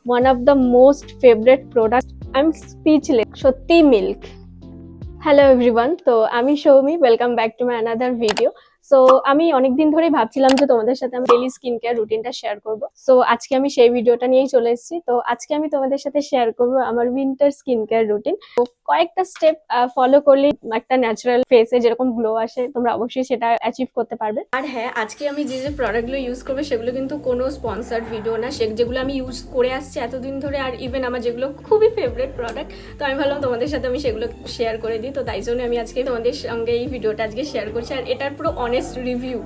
one of the most favorite products. I'm speechless. সত্যি milk. Hello everyone, তো আমি Soumi, welcome back to my another video. So আমি অনেকদিন ধরেই ভাবছিলাম যে তোমাদের সাথে আমি ডেইলি স্কিন কেয়ার রুটিনটা শেয়ার করব। সো আজকে আমি সেই ভিডিওটা নিয়েই চলে এসেছি। তো আজকে আমি তোমাদের সাথে শেয়ার করব আমার উইন্টার স্কিন কেয়ার রুটিন। কয়েকটা স্টেপ ফলো করলে একটা ন্যাচারাল ফেসে যেরকম গ্লো আসে তোমরা অবশ্যই সেটা অ্যাচিভ করতে পারবে। আর হ্যাঁ, আজকে আমি যে প্রোডাক্টগুলো ইউজ করবো সেগুলো কিন্তু কোনো স্পন্সার্ড ভিডিও না, যেগুলো আমি ইউজ করে আসছি এতদিন ধরে, আর ইভেন আমার যেগুলো খুবই ফেভারিট প্রোডাক্ট, তো আমি ভাবলাম তোমাদের সাথে আমি সেগুলো শেয়ার করে দিই। তো তাই জন্য আমি আজকে তোমাদের সঙ্গে এই ভিডিওটা আজকে শেয়ার করছি। আর এটার পুরো অনেস্ট রিভিউ,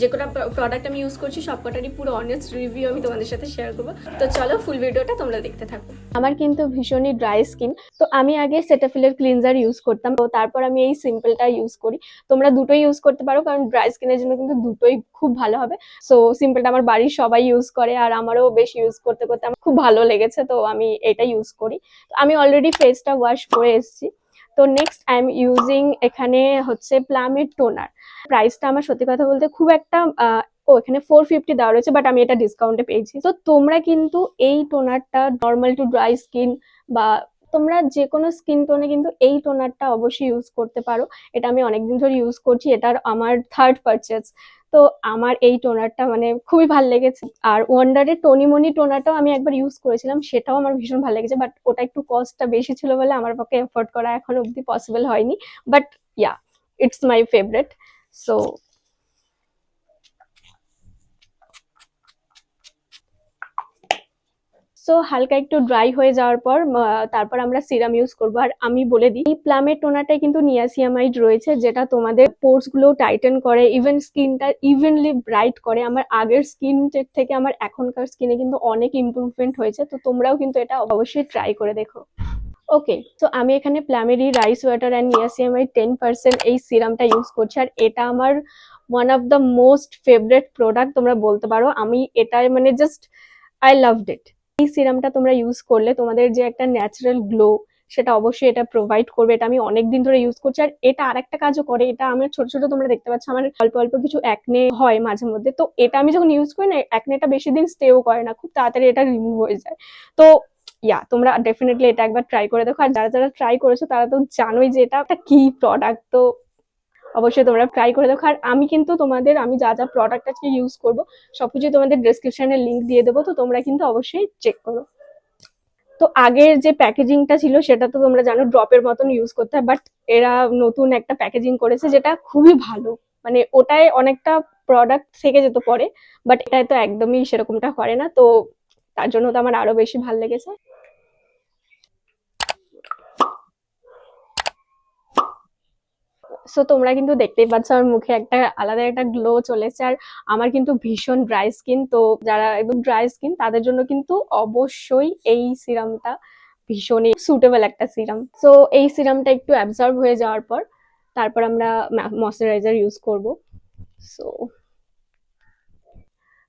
যে কোনো প্রোডাক্ট আমি ইউজ করছি সবকটারই পুরো অনেস্ট রিভিউ আমি তোমাদের সাথে শেয়ার করবো। তো চলো ফুল ভিডিওটা তোমরা দেখতে থাকো। আমার কিন্তু ভীষণই ড্রাই স্কিন, তো আমি আগে সেটাফিলের ক্লিনজার ইউজ করতাম, তো তারপর আমি এই সিম্পলটা ইউজ করি। তোমরা দুটোই ইউজ করতে পারো, কারণ ড্রাই স্কিনের জন্য কিন্তু দুটোই খুব ভালো হবে। সো সিম্পলটা আমার বাড়ির সবাই ইউজ করে, আর আমারও বেশ ইউজ করতে করতে আমার খুব ভালো লেগেছে, তো আমি এটা ইউজ করি। তো আমি অলরেডি ফেসটা ওয়াশ করে এসেছি। তো নেক্সট আই এম ইউজিং এখানে হচ্ছে প্লামের টোনার। প্রাইসটা আমার সত্যি কথা বলতে খুব একটা এখানে 450 দেওয়া রয়েছে, বাট আমি এটা ডিসকাউন্টে পেয়েছি। তো তোমরা কিন্তু এই টোনারটা নর্মাল টু ড্রাই স্কিন বা তোমরা যে কোনো স্কিন টোনে কিন্তু এই টোনারটা অবশ্যই ইউজ করতে পারো। এটা আমি অনেকদিন ধরে ইউজ করছি, এটার আমার থার্ড পারচেজ। তো আমার এই টোনারটা মানে খুবই ভালো লেগেছে। আর ওয়ান্ডারের টনিমনি টোনারটাও আমি একবার ইউজ করেছিলাম, সেটাও আমার ভীষণ ভালো লেগেছে, বাট ওটা একটু কস্টটা বেশি ছিল বলে আমার পক্ষে এফোর্ড করা এখন অব্দি পসিবল হয়নি। But yeah, it's my favourite. So হালকা একটু ড্রাই হয়ে যাওয়ার পর তারপর আমরা সিরাম ইউজ করবো। আর আমি বলে দিই, এই প্লামের টোনারটাই কিন্তু নিয়াসিয়ামাইড রয়েছে, যেটা তোমাদের পোর্স গুলো টাইটেন করে, ইভেন স্কিনটা ইভেনলি ব্রাইট করে। আমার আগের স্কিন থেকে আমার এখনকার স্কিনে কিন্তু অনেক ইমপ্রুভমেন্ট হয়েছে, তো তোমরাও কিন্তু এটা অবশ্যই ট্রাই করে দেখো। ওকে, তো আমি এখানে প্লামেরি রাইস ওয়াটার অ্যান্ড নিয়াসিয়ামাইড 10% এই সিরামটা ইউজ করছি, আর এটা আমার one of the most favourite product তোমরা বলতে পারো। আমি এটা মানে জাস্ট আই লাভড ইট। এই সিরামটা তোমরা ইউজ করলে তোমাদের যে একটা ন্যাচারাল গ্লো, সেটা অবশ্যই এটা প্রোভাইড করবে। এটা আমি অনেকদিন ধরে ইউজ করছি, আর এটা আরেকটা কাজও করে। এটা আমার ছোট ছোট তোমরা দেখতে পাচ্ছ আমার অল্প অল্প কিছু অ্যাকনে হয় মাঝে মধ্যে, তো এটা আমি যখন ইউজ করি না, অ্যাকনেটা বেশি দিন স্টেও করে না, খুব তাড়াতাড়ি এটা রিমুভ হয়ে যায়। তো ইয়া, তোমরা ডেফিনেটলি এটা একবার ট্রাই করে দেখো। আর যারা যারা ট্রাই করেছো তারা তো জানোই যে এটা একটা কি প্রোডাক্ট, তো অবশ্যই তোমরা ট্রাই করে দেখো। আর আমি কিন্তু তোমাদের আমি যা যা প্রোডাক্ট আজকে ইউজ করবো সবকিছু তোমাদের ডেসক্রিপশনে লিঙ্ক দিয়ে দেবো, তো তোমরা কিন্তু অবশ্যই চেক করো। তো আগের যে প্যাকেজিংটা ছিল সেটা তো তোমরা জানো ড্রপের মতন ইউজ করতে হয়, বাট এরা নতুন একটা প্যাকেজিং করেছে যেটা খুবই ভালো। মানে ওটায় অনেকটা প্রোডাক্ট থেকে যেত পরে, বাট এটায় তো একদমই সেরকমটা করে না, তো তার জন্য তো আমার আরো বেশি ভালো লেগেছে। সো তোমরা কিন্তু দেখতেই পাচ্ছ আমার মুখে একটা আলাদা একটা গ্লো চলেছে। আর আমার কিন্তু ভীষণ ড্রাই স্কিন, তো যারা একদম ড্রাই স্কিন তাদের জন্য কিন্তু অবশ্যই এই সিরামটা ভীষণই সুটেবল একটা সিরাম। সো এই সিরামটা একটু অ্যাবজর্ব হয়ে যাওয়ার পর তারপর আমরা ময়শ্চারাইজার ইউজ করব। সো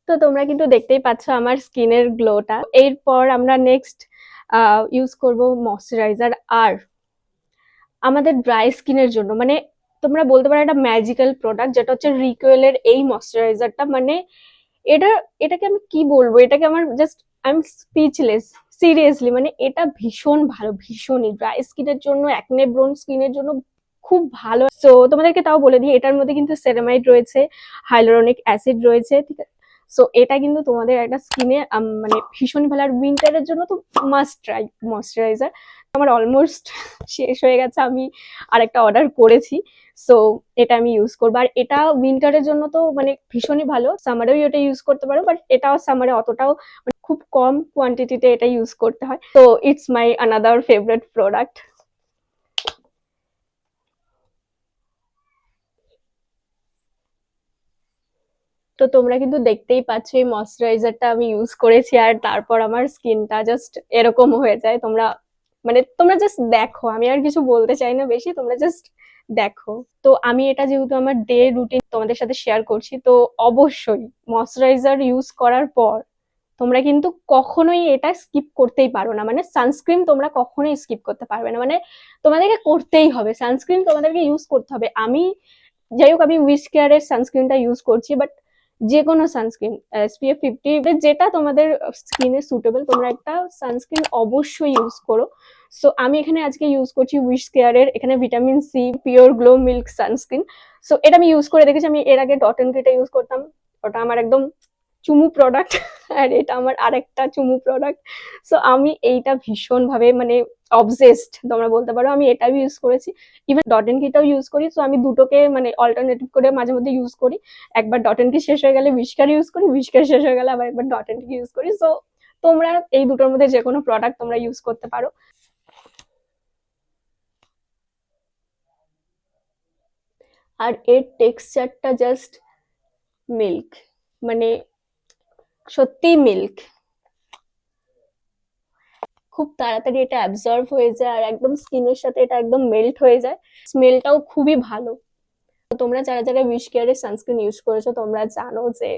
তো তোমরা কিন্তু দেখতেই পাচ্ছ আমার স্কিনের গ্লোটা। এরপর আমরা নেক্সট ইউজ করব ময়শ্চারাইজার। আর আমাদের ড্রাই স্কিনের জন্য মানে তোমরা বলতে পারো একটা ম্যাজিক্যাল প্রোডাক্ট, যেটা হচ্ছে রিকোয়েলের এই ময়শ্চারাইজারটা। মানে এটা এটাকে আমি কি বলবো, এটাকে আমার just I am speechless seriously. মানে এটা ভীষণ ভালো, ভীষণই ড্রাই স্কিনের জন্য, অ্যাকনে ব্রোন স্কিনের জন্য খুব ভালো। সো তোমাদেরকে তাও বলে দিই, এটার মধ্যে কিন্তু সেরামাইড রয়েছে, হাইলোরনিক অ্যাসিড রয়েছে, ঠিক আছে। সো এটা কিন্তু তোমাদের একটা স্কিনে মানে ভীষণ ভালো। আর উইন্টারের জন্য তো মাস্ট ট্রাই ময়শ্চারাইজার। আমার অলমোস্ট শেষ হয়ে গেছে, আমি আরেকটা অর্ডার করেছি। সো এটা আমি ইউজ করবো। আর এটা উইন্টারের জন্য তো মানে ভীষণই ভালো, সামারেও এটা ইউজ করতে পারো, বাট এটাও সামারে অতটাও মানে খুব কম কোয়ান্টিটিতে এটা ইউজ করতে হয়। তো it's my another favourite product. তো তোমরা কিন্তু দেখতেই পাচ্ছ এই ময়শ্চারাইজারটা আমি ইউজ করেছি, আর তারপর আমার স্কিনটা জাস্ট এরকম হয়ে যায়। তোমরা মানে তোমরা জাস্ট দেখো, আমি আর কিছু বলতে চাই না বেশি, তোমরা জাস্ট দেখো। তো আমি এটা যেহেতু আমার ডে রুটিন তোমাদের সাথে শেয়ার করছি, তো অবশ্যই ময়শ্চারাইজার ইউজ করার পর তোমরা কিন্তু কখনোই এটা স্কিপ করতেই পারো না। মানে সানস্ক্রিন তোমরা কখনোই স্কিপ করতে পারবে না, মানে তোমাদেরকে করতেই হবে, সানস্ক্রিন তোমাদেরকে ইউজ করতে হবে। আমি যাই হোক, আমি উইশ কেয়ারের সানস্ক্রিনটা ইউজ করছি, বাট যে কোনো সানস্ক্রিন SPF 50 যেটা তোমাদের স্কিনে সুটেবল, তোমরা একটা সানস্ক্রিন অবশ্যই ইউজ করো। সো আমি এখানে আজকে ইউজ করছি উইশ কেয়ারের, এখানে vitamin C pure glow milk sunscreen. So এটা আমি ইউজ করে দেখেছি। আমি এর আগে ডট এন্ড কিটা ইউজ করতাম, ওটা আমার একদম চুমু প্রোডাক্ট, আর এটা আমার আরেকটা চুমু প্রোডাক্ট। সো আমি এইটা ভীষণ ভাবে মানে অবসেসড তোমরা বলতে পারো। আমি এটাও ইউজ করেছি, ইভেন ডট এন্ড কিটাও ইউজ করি। সো আমি দুটোকে মানে অল্টারনেটিভ করে মাঝে মধ্যে ইউজ করি। একবার ডট এন্ড কি শেষ হয়ে গেলে উইশকার ইউজ করি, উইশকার শেষ হয়ে গেলে আবার একবার ডট এন্ড কি ইউজ করি। সো তোমরা এই দুটোর মধ্যে যে কোনো প্রোডাক্ট তোমরা ইউজ করতে পারো। আর এর টেক্সচারটা জাস্ট মিল্ক, মানে সত্যি মিল্ক। খুব তাড়াতাড়ি এটা অ্যাবজর্ব হয়ে যায় আর একদম স্কিনের সাথে এটা একদম মেল্ট হয়ে যায়। স্মেলটাও খুবই ভালো। তোমরা যারা যারা উইশ কেয়ারের সানস্ক্রিন ইউজ করেছো তোমরা জানো যে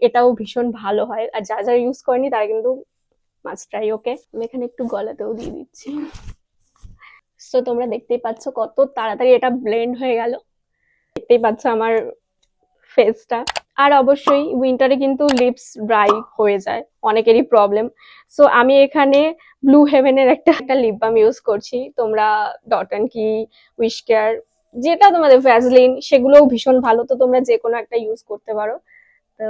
এটাও ভীষণ ভালো হয়, আর যারা যারা ইউজ করেনি তারা কিন্তু মাস্ট ট্রাই। ওকে, আমি এখানে একটু গলাতেও দিয়ে দিচ্ছি। সো তোমরা দেখতেই পাচ্ছ কত তাড়াতাড়ি এটা ব্লেন্ড হয়ে গেল, দেখতেই পাচ্ছ আমার ফেসটা। আর অবশ্যই উইন্টারে কিন্তু লিপস ড্রাই হয়ে যায়, অনেকেরই প্রবলেম। সো আমি এখানে ব্লু হেভেনের একটা লিপ বাম ইউজ করছি। তোমরা ডট এন্ড কি, উইশ কেয়ার, যেটা তোমাদের ভ্যাসলিন, সেগুলোও ভীষণ ভালো। তো তোমরা যে কোনো একটা ইউজ করতে পারো। তো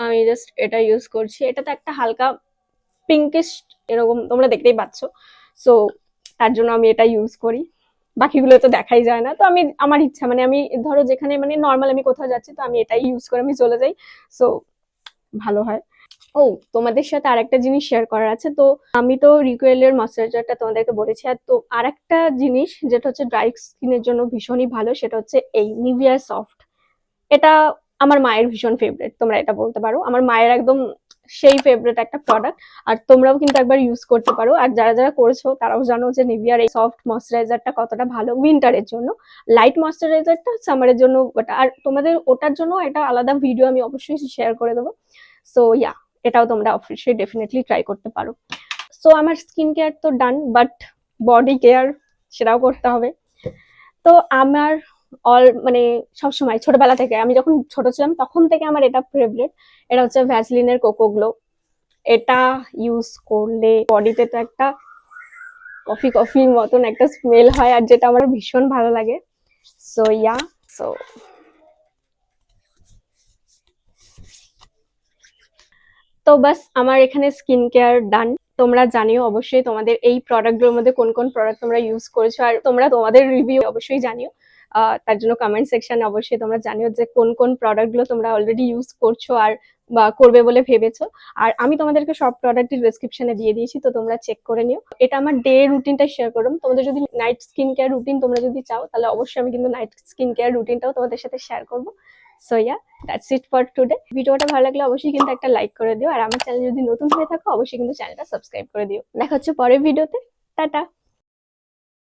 আমি জাস্ট এটা ইউজ করছি। এটাতে একটা হালকা পিঙ্কিশ এরকম তোমরা দেখতেই পাচ্ছ। সো তার জন্য আমি এটা ইউজ করি, বাকিগুলো তো দেখাই যায় না। তো আমি আমার ইচ্ছা মানে আমি ধরো যেখানে মানে নর্মাল আমি কোথাও যাচ্ছি তো আমি এটাই ইউজ করে আমি চলে যাই। সো ভালো হয়। ও, তোমাদের সাথে আরেকটা জিনিস শেয়ার করার আছে। তো আমি তো রিকোয়েলের ময়শ্চারাইজারটা তোমাদেরকে বলেছি, আর তো আরেকটা জিনিস যেটা হচ্ছে ড্রাই স্কিনের জন্য ভীষণই ভালো, সেটা হচ্ছে এই নিভিয়া সফট। এটা আমার মায়ের ভীষণ ফেভারিট, তোমরা এটা বলতে পারো আমার মায়ের একদম সেই ফেভারিট একটা প্রোডাক্ট। আর তোমরাও কিন্তু একবার ইউজ করতে পারো। আর যারা যারা করেছো তারাও জানো যে নিভিয়ার এই সফট ময়শ্চারাইজারটা কতটা ভালো উইন্টারের জন্য। লাইট ময়শ্চারাইজারটা সামারের জন্য ওটা, আর তোমাদের ওটার জন্য এটা আলাদা ভিডিও আমি অবশ্যই শেয়ার করে দেবো। সো ইয়া, এটাও তোমরা অবশ্যই ডেফিনেটলি ট্রাই করতে পারো। সো আমার স্কিন কেয়ার তো ডান, বাট বডি কেয়ার সেটাও করতে হবে। তো আমার মানে সবসময় ছোটবেলা থেকে, আমি যখন ছোট ছিলাম তখন থেকে আমার এটা ফেভারিট। এটা হচ্ছে ভ্যাসলিনের কোকো গ্লো। এটা ইউজ করলে বডিতে তো একটা কফি কফির মতন একটা স্মেল হয়, আর যেটা আমার ভীষণ ভালো লাগে। সো ইয়া, সো তো বাস আমার এখানে স্কিন কেয়ার ডান। তোমরা জানিও অবশ্যই তোমাদের এই প্রোডাক্টগুলোর মধ্যে কোন কোন প্রোডাক্ট তোমরা ইউজ করেছো, আর তোমরা তোমাদের রিভিউ অবশ্যই জানিও। তার জন্য কমেন্ট সেকশনে অবশ্যই তোমরা জানিও যে কোন কোন প্রোডাক্টগুলো তোমরা অলরেডি ইউজ করছো আর বা করবে বলে ভেবেছো। আর আমি তোমাদেরকে সব প্রোডাক্টের ডেসক্রিপশনে দিয়ে দিয়েছি, তো তোমরা চেক করে নিও। এটা আমার ডে রুটিনটা শেয়ার করলাম। তোমাদের যদি নাইট স্কিন কেয়ার রুটিন তোমরা যদি চাও তাহলে অবশ্যই আমি কিন্তু নাইট স্কিন কেয়ার রুটিনটাও তোমাদের সাথে শেয়ার করবো। So yeah, that's it for today. ভিডিওটা ভালো লাগলে অবশ্যই কিন্তু একটা লাইক করে দিও, আর আমার চ্যানেল যদি নতুন হয়ে থাকো অবশ্যই কিন্তু চ্যানেলটা সাবস্ক্রাইব করে দিও। দেখা হচ্ছে পরের ভিডিওতে। টাটা।